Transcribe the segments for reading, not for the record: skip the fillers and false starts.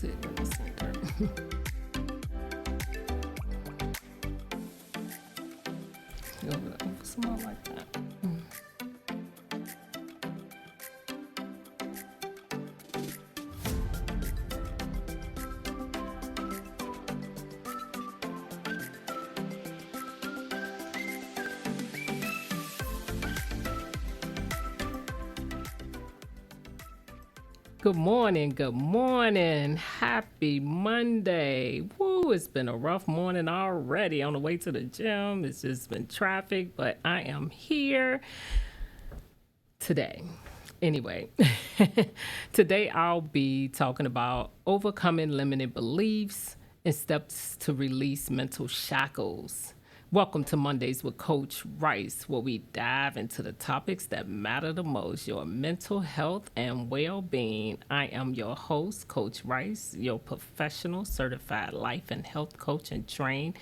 sit in the center. Over small like that. Good morning, good morning. Happy Monday. Woo, it's been a rough morning already on the way to the gym. It's just been traffic, but I am here today. Anyway, today I'll be talking about overcoming limited beliefs and steps to release mental shackles. Welcome to Mondays with Coach Rice, where we dive into the topics that matter the most, your mental health and well-being. I am your host, Coach Rice, your professional certified life and health coach and trained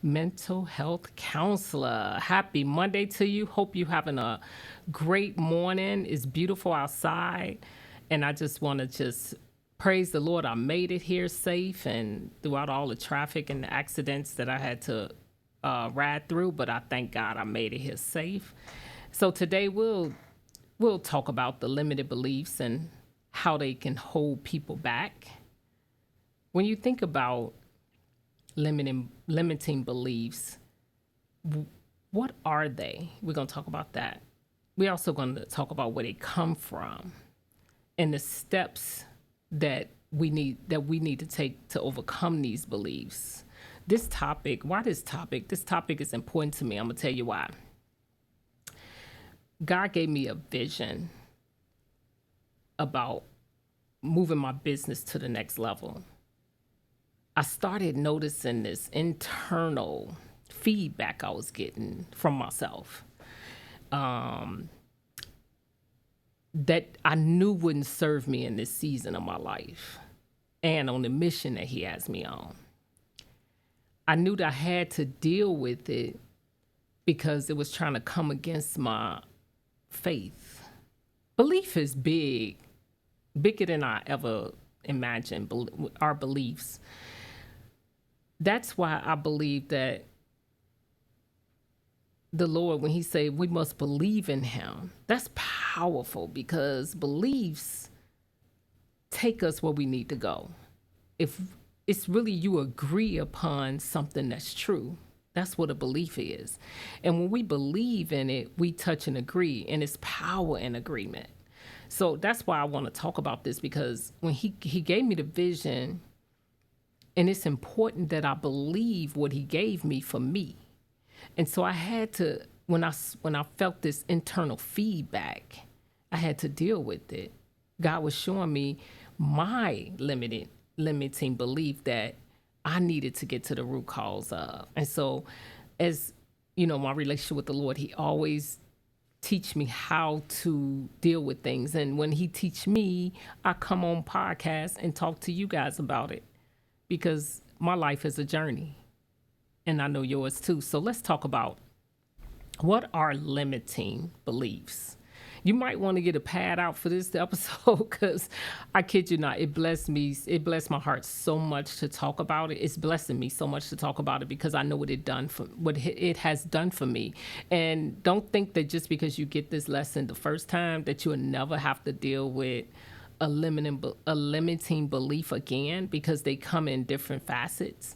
mental health counselor. Happy Monday to you. Hope you're having a great morning. It's beautiful outside, and I just want to praise the Lord. I made it here safe and throughout all the traffic and the accidents that I had to ride through, but I thank God I made it here safe. So today we'll talk about the limited beliefs and how they can hold people back. When you think about limiting beliefs, what are they? We're going to talk about that. We're also going to talk about where they come from and the steps that we need to take to overcome these beliefs. This topic is important to me. I'm going to tell you why. God gave me a vision about moving my business to the next level. I started noticing this internal feedback I was getting from myself that I knew wouldn't serve me in this season of my life and on the mission that He has me on. I knew that I had to deal with it because it was trying to come against my faith. Belief is bigger than I ever imagined, our beliefs. That's why I believe that the Lord, when He said we must believe in Him, that's powerful because beliefs take us where we need to go. If it's really you agree upon something that's true. That's what a belief is. And when we believe in it, we touch and agree, and it's power in agreement. So that's why I want to talk about this, because when he gave me the vision, and it's important that I believe what He gave me for me. And so I had to, when I felt this internal feedback, I had to deal with it. God was showing me my limiting belief that I needed to get to the root cause of. And so, as you know, my relationship with the Lord, He always teach me how to deal with things. And when He teach me, I come on podcasts and talk to you guys about it, because my life is a journey and I know yours too. So let's talk about what are limiting beliefs. You might want to get a pad out for this episode, because I kid you not, it blessed me. It blessed my heart so much to talk about it. It's blessing me so much to talk about it because I know what it has done for me. And don't think that just because you get this lesson the first time that you'll never have to deal with a limiting belief again, because they come in different facets.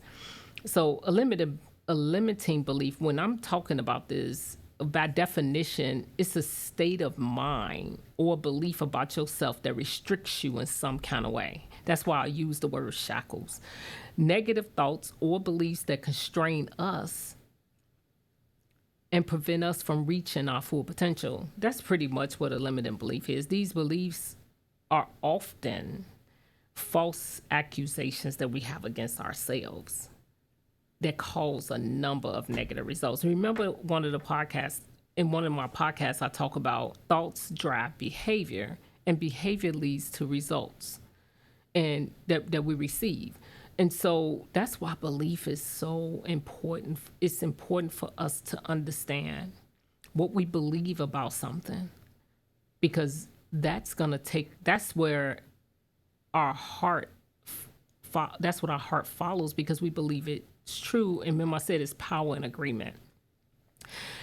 So a limiting belief, when I'm talking about this, by definition, it's a state of mind or belief about yourself that restricts you in some kind of way. That's why I use the word shackles. Negative thoughts or beliefs that constrain us and prevent us from reaching our full potential. That's pretty much what a limiting belief is. These beliefs are often false accusations that we have against ourselves that cause a number of negative results. Remember in one of my podcasts, I talk about thoughts drive behavior, and behavior leads to results and that we receive. And so that's why belief is so important. It's important for us to understand what we believe about something, because that's where our heart that's what our heart follows because we believe it's true. And remember, I said it's power and agreement.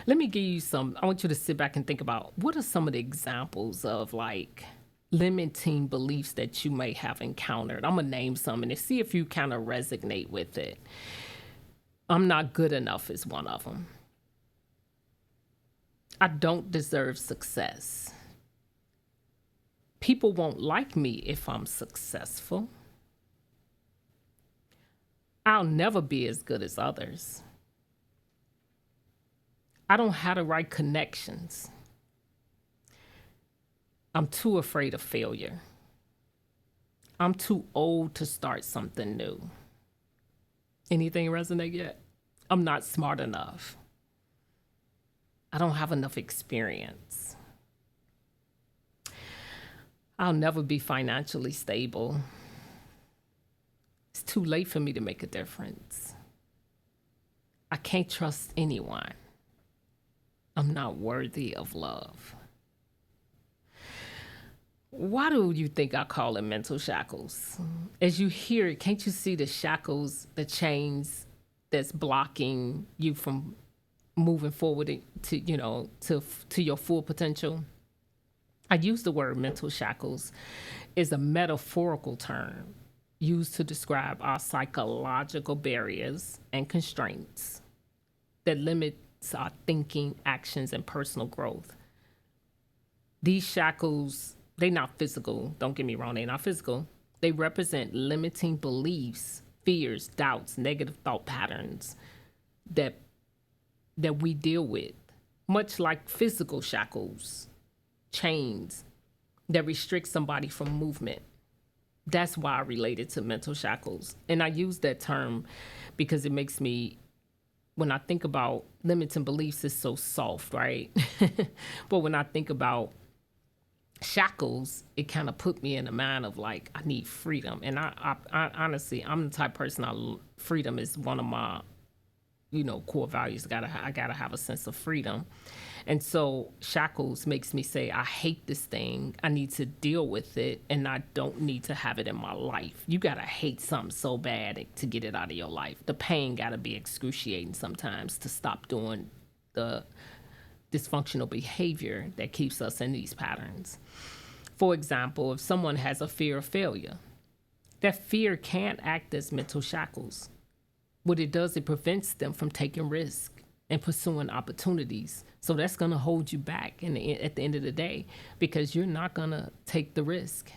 Let me give you I want you to sit back and think about what are some of the examples of like limiting beliefs that you may have encountered. I'm going to name some and see if you kind of resonate with it. I'm not good enough is one of them. I don't deserve success. People won't like me if I'm successful. I'll never be as good as others. I don't have the right connections. I'm too afraid of failure. I'm too old to start something new. Anything resonate yet? I'm not smart enough. I don't have enough experience. I'll never be financially stable. It's too late for me to make a difference. I can't trust anyone. I'm not worthy of love. Why do you think I call it mental shackles? As you hear it, can't you see the shackles, the chains that's blocking you from moving forward to your full potential? I use the word mental shackles as a metaphorical term used to describe our psychological barriers and constraints that limits our thinking, actions, and personal growth. These shackles, they're not physical. Don't get me wrong, they're not physical. They represent limiting beliefs, fears, doubts, negative thought patterns that we deal with, much like physical shackles, chains that restrict somebody from movement. That's why I relate it to mental shackles. And I use that term because it makes me, when I think about limiting beliefs, it's so soft, right? But when I think about shackles, it kind of put me in the mind of like, I need freedom. And I honestly, I'm the type of person, freedom is one of my, core values. I gotta have a sense of freedom. And so shackles makes me say, I hate this thing. I need to deal with it, and I don't need to have it in my life. You gotta hate something so bad to get it out of your life. The pain gotta be excruciating sometimes to stop doing the dysfunctional behavior that keeps us in these patterns. For example, if someone has a fear of failure, that fear can't act as mental shackles. What it does, it prevents them from taking risks and pursuing opportunities. So that's going to hold you back at the end of the day, because you're not going to take the risk.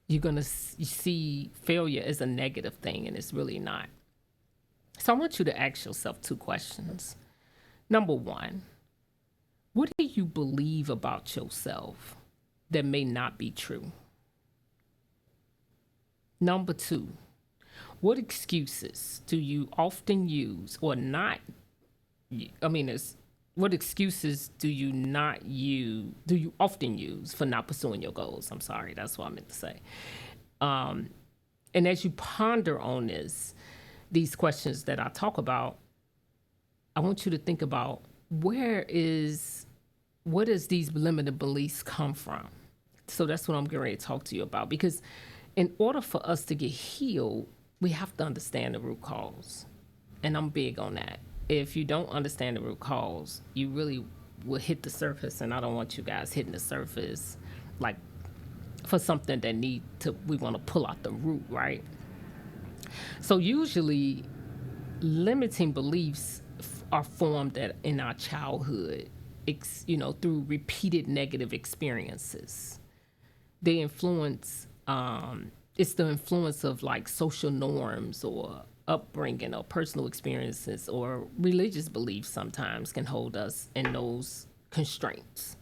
You're going to see failure as a negative thing, and it's really not. So I want you to ask yourself 2 questions. Number 1, what do you believe about yourself that may not be true? Number 2, what excuses do you often use or not? What excuses do you often use for not pursuing your goals? I'm sorry, that's what I meant to say. And as you ponder on these questions that I talk about, I want you to think about where does these limited beliefs come from? So that's what I'm getting ready to talk to you about, because in order for us to get healed, we have to understand the root cause. And I'm big on that. If you don't understand the root cause, you really will hit the surface, and I don't want you guys hitting the surface like for something that we want to pull out the root, right? So usually limiting beliefs are formed in our childhood, through repeated negative experiences. They influence, it's the influence of like social norms or upbringing or personal experiences or religious beliefs sometimes can hold us in those constraints.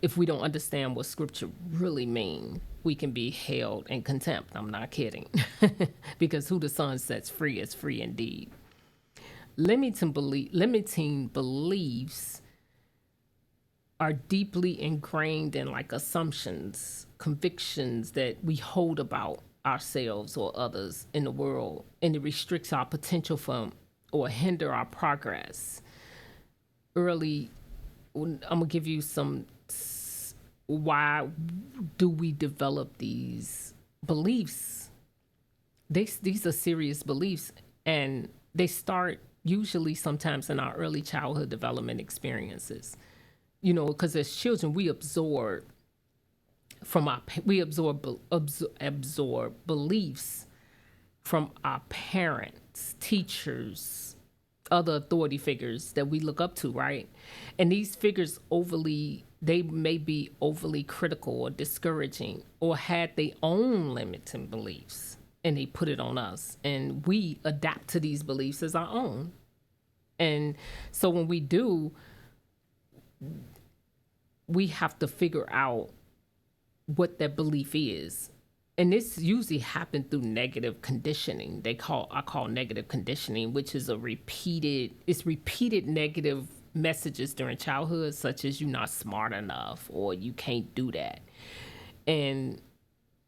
If we don't understand what scripture really means, we can be held in contempt. I'm not kidding. Because who the Son sets free is free indeed. Limiting beliefs are deeply ingrained in like assumptions, convictions that we hold about ourselves or others in the world, and it restricts our potential or hinder our progress. I'm gonna give you some why do we develop these beliefs these are serious beliefs, and they start usually sometimes in our early childhood development experiences. Because as children we absorb absorb beliefs from our parents, teachers, other authority figures that we look up to, right? And these figures they may be overly critical or discouraging, or had their own limiting beliefs, and they put it on us, and we adapt to these beliefs as our own. And so when we do, we have to figure out what that belief is. And this usually happened through negative conditioning. I call negative conditioning, which is repeated negative messages during childhood, such as you're not smart enough or you can't do that. And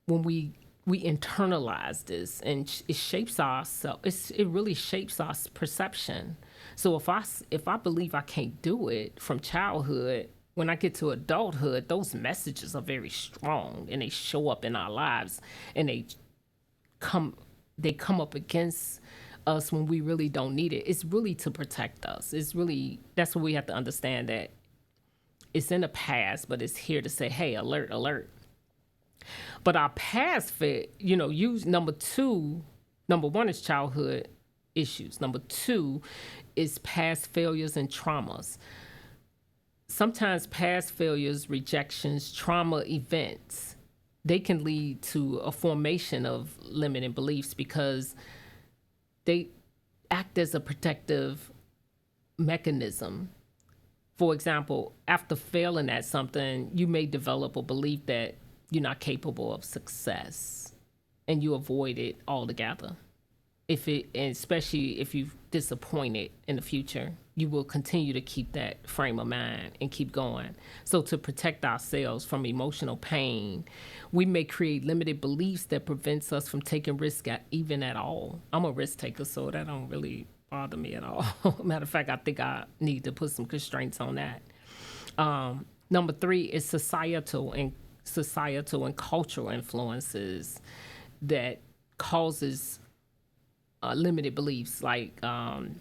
when we internalize this, and it shapes it really shapes our perception. So if I believe I can't do it from childhood, when I get to adulthood, those messages are very strong, and they show up in our lives, and they come up against us when we really don't need it. It's really to protect us. That's what we have to understand, that it's in the past, but it's here to say, hey, alert, alert. But our past use number one is childhood issues. Number two is past failures and traumas. Sometimes past failures, rejections, trauma events, they can lead to a formation of limiting beliefs because they act as a protective mechanism. For example, after failing at something, you may develop a belief that you're not capable of success, and you avoid it altogether. And especially if you've disappointed in the future, you will continue to keep that frame of mind and keep going. So to protect ourselves from emotional pain, we may create limited beliefs that prevents us from taking risk even at all. I'm a risk taker, so that don't really bother me at all. Matter of fact, I think I need to put some constraints on that. Number three is societal and cultural influences that causes limited beliefs, like when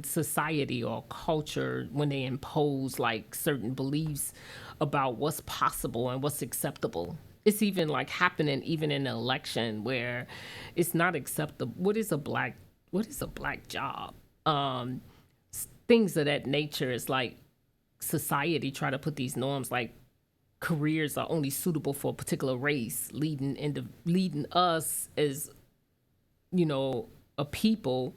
society or culture, when they impose like certain beliefs about what's possible and what's acceptable. It's even like happening even in an election where it's not acceptable. What is a black job? Things of that nature. Is like society try to put these norms, like careers are only suitable for a particular race, leading us as a people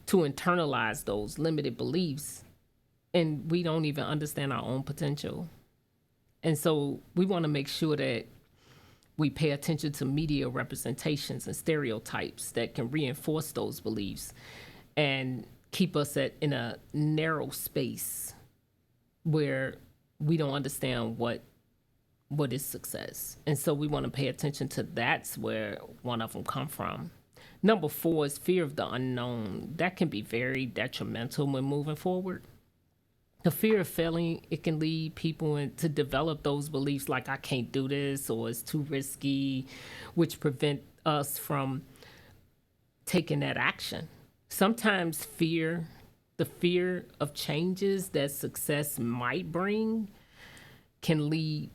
to internalize those limited beliefs, and we don't even understand our own potential. And so we want to make sure that we pay attention to media representations and stereotypes that can reinforce those beliefs and keep us in a narrow space where we don't understand what is success. And so we want to pay attention to that's where one of them come from. Number four is fear of the unknown. That can be very detrimental when moving forward. The fear of failing, it can lead people to develop those beliefs like I can't do this or it's too risky, which prevent us from taking that action. Sometimes the fear of changes that success might bring can lead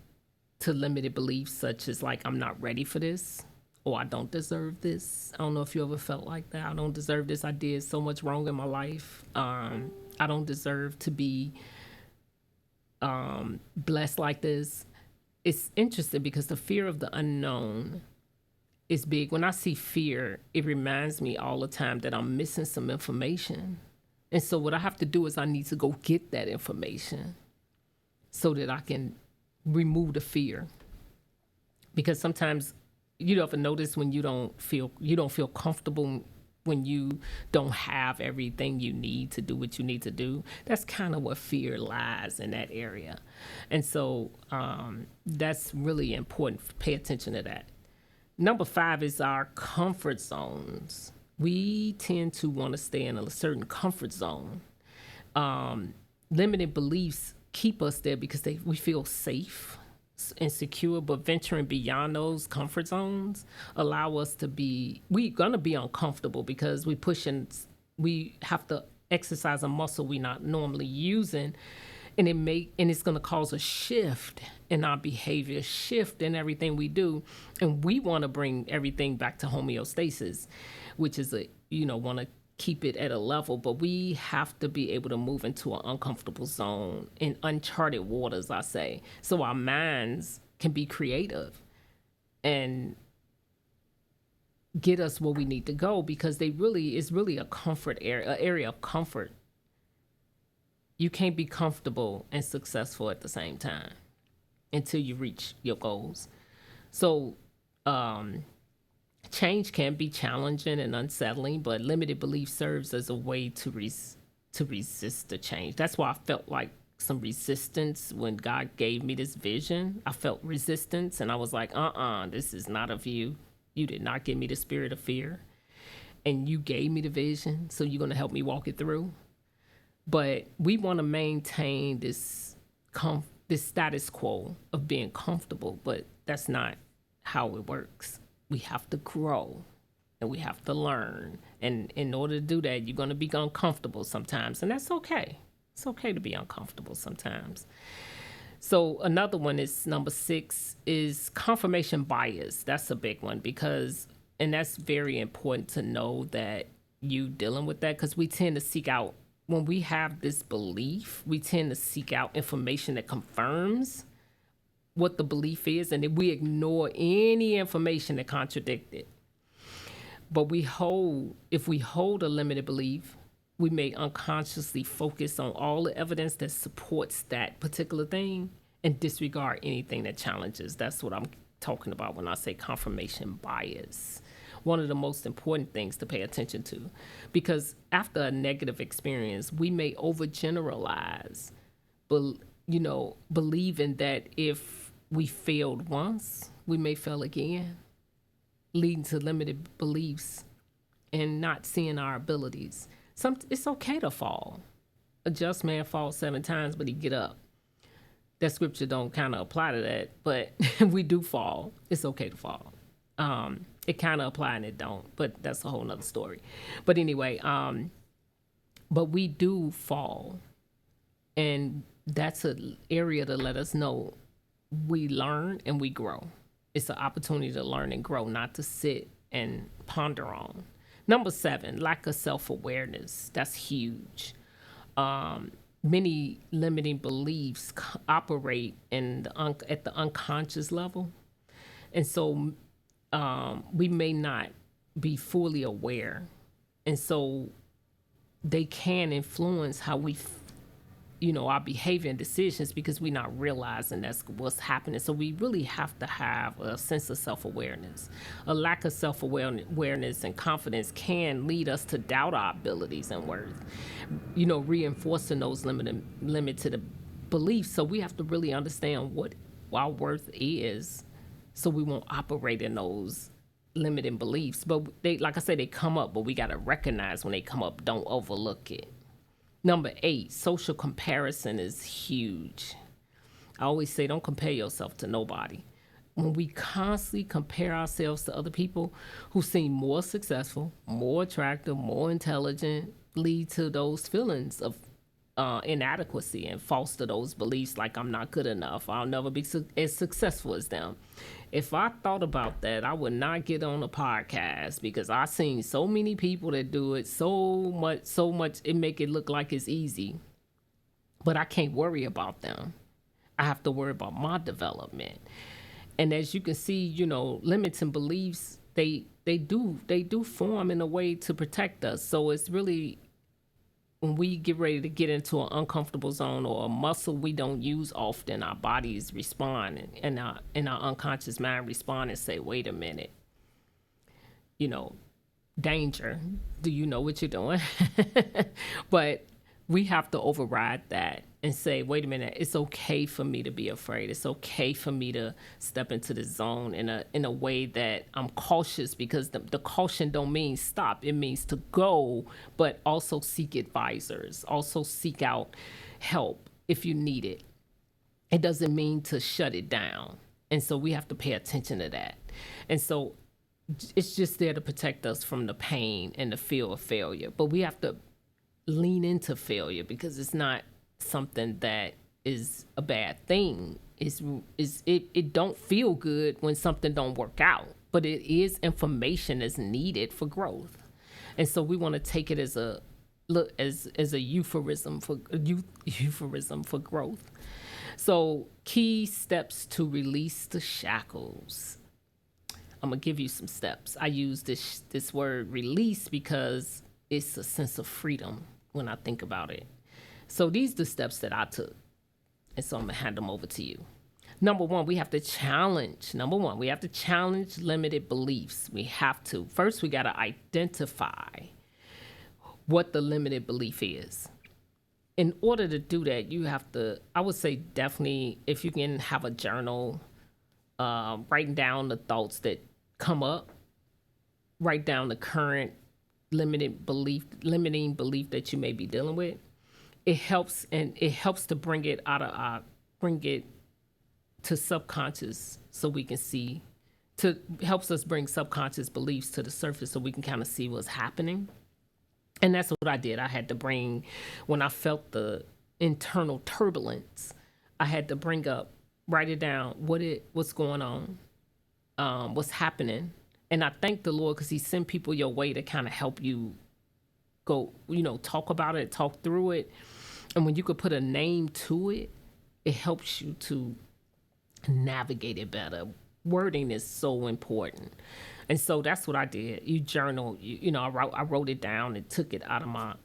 to limited beliefs such as like I'm not ready for this, or I don't deserve this. I don't know if you ever felt like that. I don't deserve this. I did so much wrong in my life. I don't deserve to be blessed like this. It's interesting because the fear of the unknown is big. When I see fear, it reminds me all the time that I'm missing some information. And so what I have to do is I need to go get that information so that I can remove the fear. Because sometimes you ever notice when you don't feel comfortable, when you don't have everything you need to do what you need to do. That's kind of where fear lies, in that area. And so that's really important. Pay attention to that. Number five is our comfort zones. We tend to want to stay in a certain comfort zone. Limited beliefs keep us there because we feel safe. insecure, but venturing beyond those comfort zones allow us to be, we're gonna be uncomfortable because we have to exercise a muscle we're not normally using, and it's gonna cause a shift in our behavior, shift in everything we do, and we want to bring everything back to homeostasis, which is want to keep it at a level, but we have to be able to move into an uncomfortable zone in uncharted waters, I say, so our minds can be creative and get us where we need to go, because it's really a comfort area, an area of comfort. You can't be comfortable and successful at the same time until you reach your goals. So change can be challenging and unsettling, but limited belief serves as a way to resist the change. That's why I felt like some resistance when God gave me this vision. I felt resistance, and I was like, this is not of you. You did not give me the spirit of fear, and you gave me the vision, so you're going to help me walk it through. But we want to maintain this status quo of being comfortable, but that's not how it works. We have to grow and we have to learn. And in order to do that, you're going to be uncomfortable sometimes, and that's okay. It's okay to be uncomfortable sometimes. So another one is number 6 is confirmation bias. That's a big one and that's very important to know that you dealing with that, because we tend to seek out, when we have this belief, we tend to seek out information that confirms what the belief is, and then we ignore any information that contradicts it. But if we hold a limited belief, we may unconsciously focus on all the evidence that supports that particular thing and disregard anything that challenges. That's what I'm talking about when I say confirmation bias. One of the most important things to pay attention to, because after a negative experience, we may overgeneralize, believing that if we failed once, we may fail again, leading to limited beliefs and not seeing our abilities. It's okay to fall. A just man falls 7 times, but he get up. That scripture don't kind of apply to that, but we do fall. It's okay to fall. It kind of apply and it don't, but that's a whole nother story. But anyway, but we do fall, and that's an area to let us know we learn and we grow. It's an opportunity to learn and grow, not to sit and ponder on. Number 7, lack of self-awareness. That's huge. Many limiting beliefs operate at the unconscious level, and so we may not be fully aware, and so they can influence how we our behavior and decisions, because we're not realizing that's what's happening. So we really have to have a sense of self-awareness. A lack of self-awareness and confidence can lead us to doubt our abilities and worth, reinforcing those limited beliefs. So we have to really understand what our worth is, so we won't operate in those limiting beliefs. But like I said, they come up, but we got to recognize when they come up. Don't overlook it. Number 8, social comparison is huge. I always say, don't compare yourself to nobody. When we constantly compare ourselves to other people who seem more successful, more attractive, more intelligent, lead to those feelings of inadequacy and foster those beliefs like I'm not good enough. I'll never be as successful as them. If I thought about that, I would not get on a podcast, because I've seen so many people that do it so much, it make it look like it's easy. But I can't worry about them. I have to worry about my development. And as you can see, limits and beliefs, they do form in a way to protect us. So it's really, when we get ready to get into an uncomfortable zone or a muscle we don't use often, our bodies respond, and our unconscious mind respond and say, wait a minute, danger. Do you know what you're doing? But we have to override that and say, wait a minute, it's okay for me to be afraid. It's okay for me to step into the zone in a way that I'm cautious, because the caution don't mean stop. It means to go, but also seek advisors. Also seek out help if you need it. It doesn't mean to shut it down. And so we have to pay attention to that. And so it's just there to protect us from the pain and the fear of failure. But we have to lean into failure because it's not something that is a bad thing. It don't feel good when something don't work out, but it is information that's needed for growth. And so we want to take it as a euphorism for growth. So key steps to release the shackles. I'm gonna give you some steps. I use this word release because it's a sense of freedom when I think about it. So these are the steps that I took. And so I'm gonna hand them over to you. Number one, we have to challenge limited beliefs. We have to. First, we gotta identify what the limited belief is. In order to do that, you have to, I would say definitely, if you can have a journal, writing down the thoughts that come up, write down the current limiting belief that you may be dealing with. It helps to bring it to subconscious so we can see, helps us bring subconscious beliefs to the surface so we can kind of see what's happening. And that's what I did. I had to bring, when I felt the internal turbulence, I had to write it down, what's going on, what's happening. And I thank the Lord because he sent people your way to kind of help you go, talk about it, talk through it. And when you could put a name to it, it helps you to navigate it better. Wording is so important. And so that's what I did. You journal, I wrote it down and took it out of my,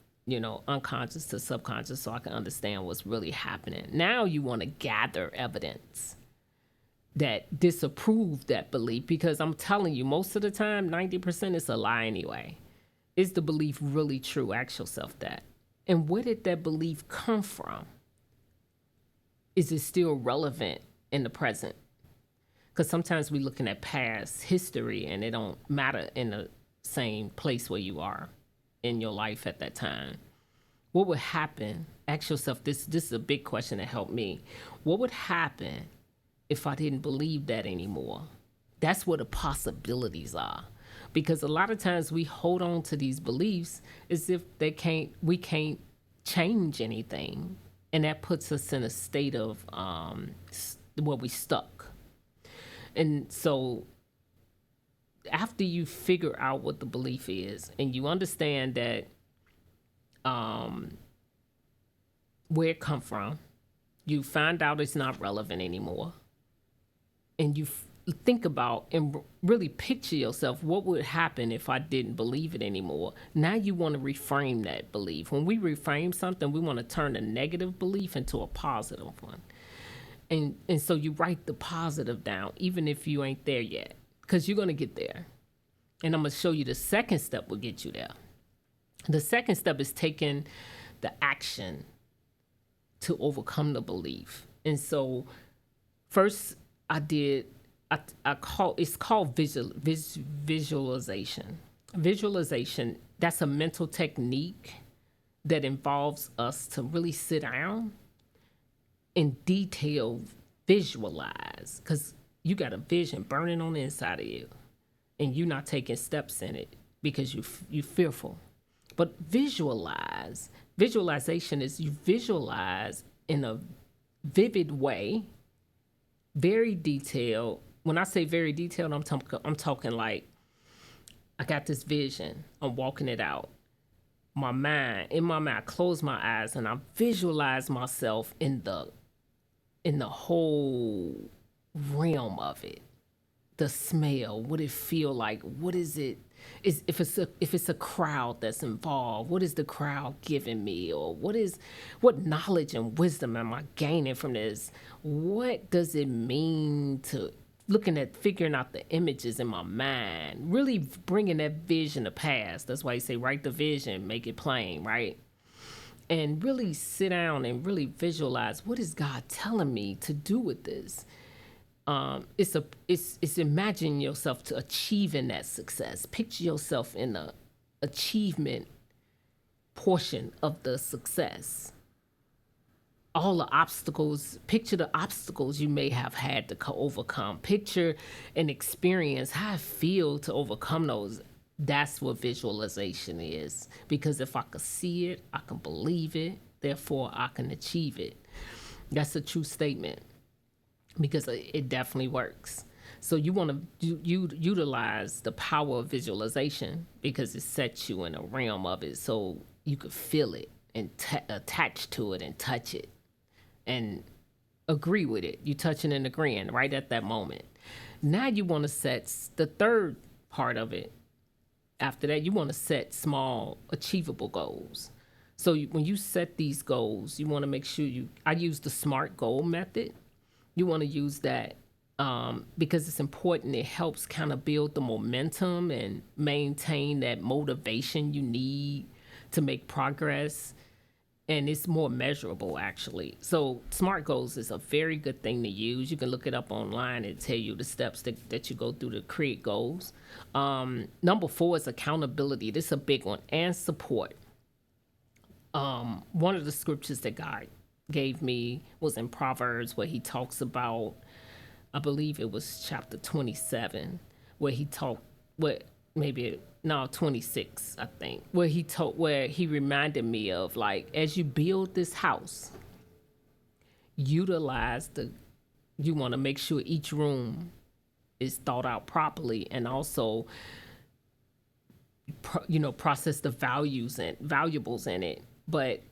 unconscious to subconscious so I can understand what's really happening. Now you want to gather evidence that disapprove that belief, because I'm telling you, most of the time, 90% is a lie anyway. Is the belief really true? Ask yourself that. And where did that belief come from? Is it still relevant in the present? Because sometimes we're looking at past history and it don't matter in the same place where you are in your life at that time. What would happen? Ask yourself, this is a big question that helped me. What would happen if I didn't believe that anymore? That's where the possibilities are. Because a lot of times we hold on to these beliefs as if we can't change anything. And that puts us in a state of where we stuck. And so after you figure out what the belief is and you understand that where it come from, you find out it's not relevant anymore, and you think about and really picture yourself, what would happen if I didn't believe it anymore? Now you want to reframe that belief. When we reframe something, we want to turn a negative belief into a positive one. And so you write the positive down, even if you ain't there yet, because you're going to get there. And I'm going to show you the second step will get you there. The second step is taking the action to overcome the belief. And so first it's called visualization. Visualization, that's a mental technique that involves us to really sit down in detail, visualize, because you got a vision burning on the inside of you and you're not taking steps in it because you're fearful. But visualization is you visualize in a vivid way, very detailed. When I say very detailed, I'm talking like I got this vision, I'm walking it out. In my mind, I close my eyes and I visualize myself in the whole realm of it. The smell, what it feel like, what is it? If it's a crowd that's involved, what is the crowd giving me? Or what knowledge and wisdom am I gaining from this? What does it mean to figuring out the images in my mind, really bringing that vision to pass? That's why you say write the vision, make it plain, right? And really sit down and really visualize, what is God telling me to do with this? It's imagine yourself to achieving that success. Picture yourself in the achievement portion of the success. all the obstacles, picture the obstacles you may have had to overcome. Picture and experience how I feel to overcome those. That's what visualization is. Because if I could see it, I can believe it, therefore I can achieve it. That's a true statement because it definitely works. So you want to utilize the power of visualization because it sets you in a realm of it so you could feel it and attach to it and touch it and agree with it. You touching and agreeing right at that moment. Now you want to set the third part of it. After that, you want to set small, achievable goals. So when you set these goals, you want to make sure I use the SMART goal method. You want to use that because it's important. It helps kind of build the momentum and maintain that motivation you need to make progress. And it's more measurable, actually. So SMART goals is a very good thing to use. You can look it up online and tell you the steps that you go through to create goals. Number 4 is accountability. This is a big one. And support. One of the scriptures that God gave me was in Proverbs where he talks about, I believe it was chapter 27, where he talked, 26, I think, where he reminded me of, like, as you build this house, you want to make sure each room is thought out properly, and also, process the valuables in it. But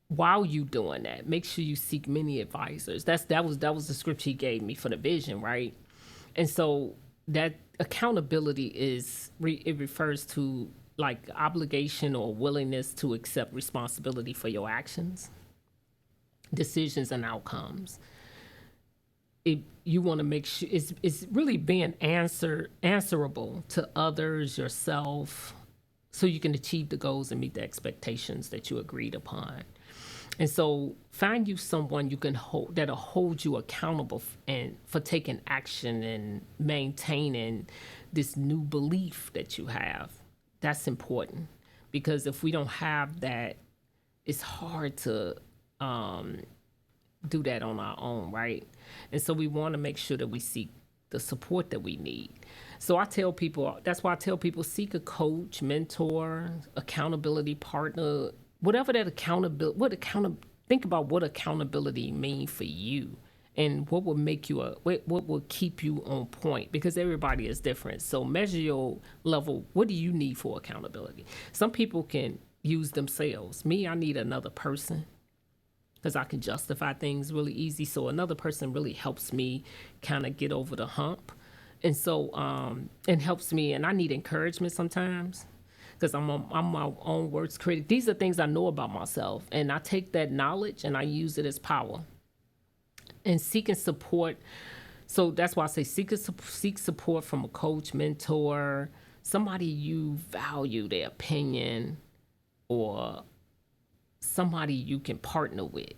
while you doing that, make sure you seek many advisors. That was the scripture he gave me for the vision, right? And so that accountability it refers to like obligation or willingness to accept responsibility for your actions, decisions, and outcomes. You want to make sure it's really being answerable to others, yourself, so you can achieve the goals and meet the expectations that you agreed upon. And so find you someone you can hold that'll hold you accountable for taking action and maintaining this new belief that you have. That's important because if we don't have that, it's hard to do that on our own, right? And so we want to make sure that we seek the support that we need. So that's why I tell people, seek a coach, mentor, accountability partner, whatever that think about what accountability means for you and what will make you what will keep you on point, because everybody is different. So measure your level. What do you need for accountability? Some people can use themselves. Me, I need another person because I can justify things really easy. So another person really helps me kind of get over the hump. And so it helps me, and I need encouragement sometimes because I'm my own worst critic. These are things I know about myself, and I take that knowledge and I use it as power. And seeking support, so that's why I say seek support from a coach, mentor, somebody you value their opinion, or somebody you can partner with.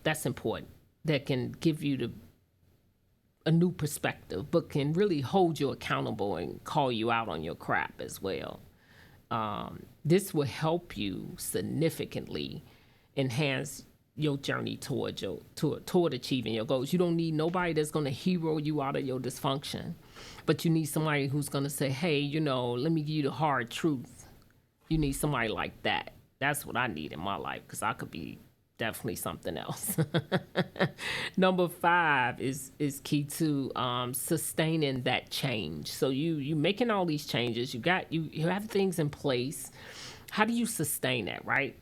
That's important. That can give you a new perspective, but can really hold you accountable and call you out on your crap as well. This will help you significantly enhance your journey toward achieving your goals. You don't need nobody that's going to hero you out of your dysfunction, but you need somebody who's going to say, hey, let me give you the hard truth. You need somebody like that. That's what I need in my life, because I could be definitely something else. Number 5 is key to sustaining that change. So you making all these changes. You have things in place. How do you sustain that, right?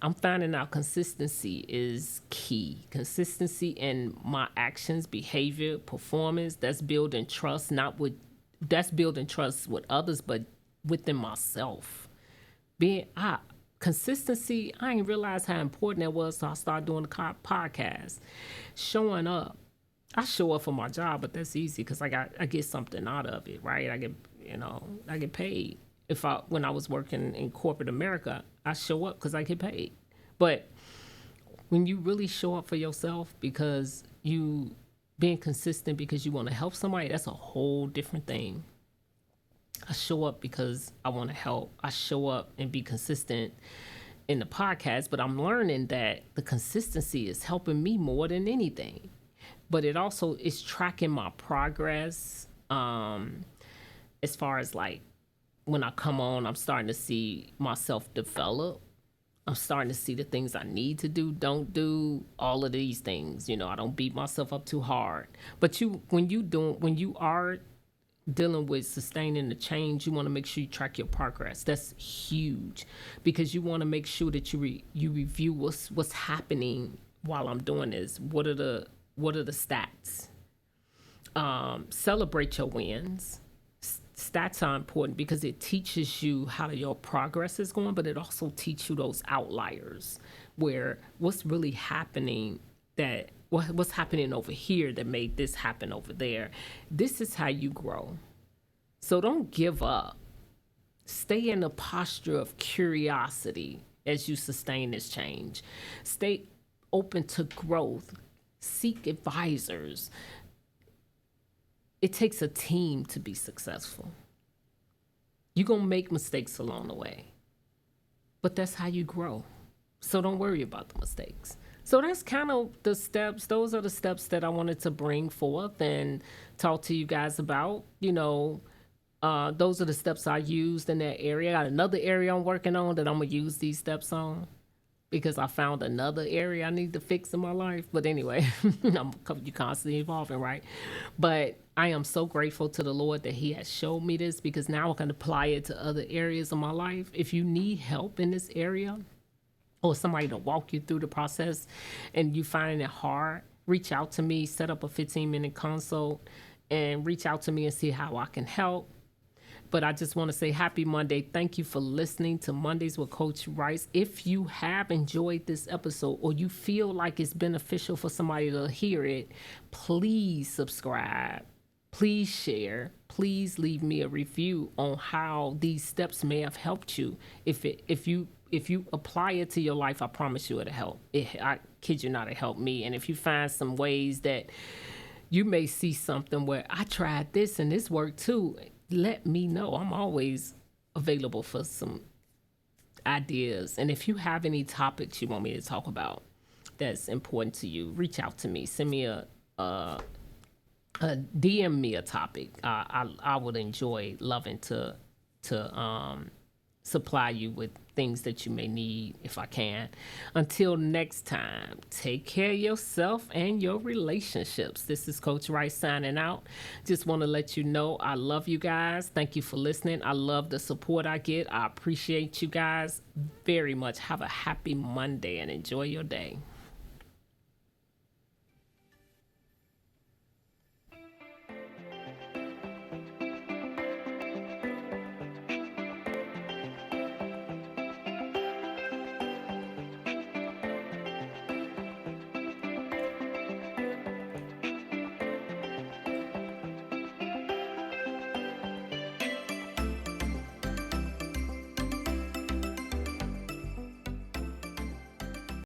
I'm finding out consistency is key. Consistency in my actions, behavior, performance. That's building trust, that's building trust with others, but within myself. Consistency, I didn't realize how important that was, so I started doing the podcast. Showing up. I show up for my job, but that's easy because I get something out of it, right? I get paid. When I was working in corporate America, I show up because I get paid. But when you really show up for yourself because you being consistent because you want to help somebody, that's a whole different thing. I show up because I want to help. I show up and be consistent in the podcast, but I'm learning that the consistency is helping me more than anything. But it also is tracking my progress. As far as like when I come on, I'm starting to see myself develop. I'm starting to see the things I need to do, don't do, all of these things. I don't beat myself up too hard. But when you are dealing with sustaining the change, you want to make sure you track your progress. That's huge, because you want to make sure that you review what's happening while I'm doing this. What are the stats? Celebrate your wins. Stats are important because it teaches you how your progress is going, but it also teaches you those outliers where what's really happening, that what's happening over here that made this happen over there. This is how you grow. So don't give up. Stay in a posture of curiosity as you sustain this change. Stay open to growth. Seek advisors. It takes a team to be successful. You're going to make mistakes along the way, but that's how you grow. So don't worry about the mistakes. So that's kind of the steps. Those are the steps that I wanted to bring forth and talk to you guys about. Those are the steps I used in that area. I got another area I'm working on that I'm going to use these steps on, because I found another area I need to fix in my life. But anyway, you're constantly evolving, right? But I am so grateful to the Lord that He has showed me this, because now I can apply it to other areas of my life. If you need help in this area, or somebody to walk you through the process and you finding it hard, reach out to me, set up a 15-minute consult, and reach out to me and see how I can help. But I just want to say happy Monday. Thank you for listening to Mondays with Coach Rice. If you have enjoyed this episode, or you feel like it's beneficial for somebody to hear it, please subscribe. Please share. Please leave me a review on how these steps may have helped you. If you apply it to your life, I promise you it'll help. I kid you not, it helped me. And if you find some ways that you may see something where I tried this and this worked too, let me know. I'm always available for some ideas. And if you have any topics you want me to talk about that's important to you, reach out to me. Send me a DM me a topic. I would enjoy loving to supply you with things that you may need if I can. Until next time, take care of yourself and your relationships. This is Coach Rice signing out. Just want to let you know I love you guys. Thank you for listening. I love the support I get. I appreciate you guys very much. Have a happy Monday and enjoy your day.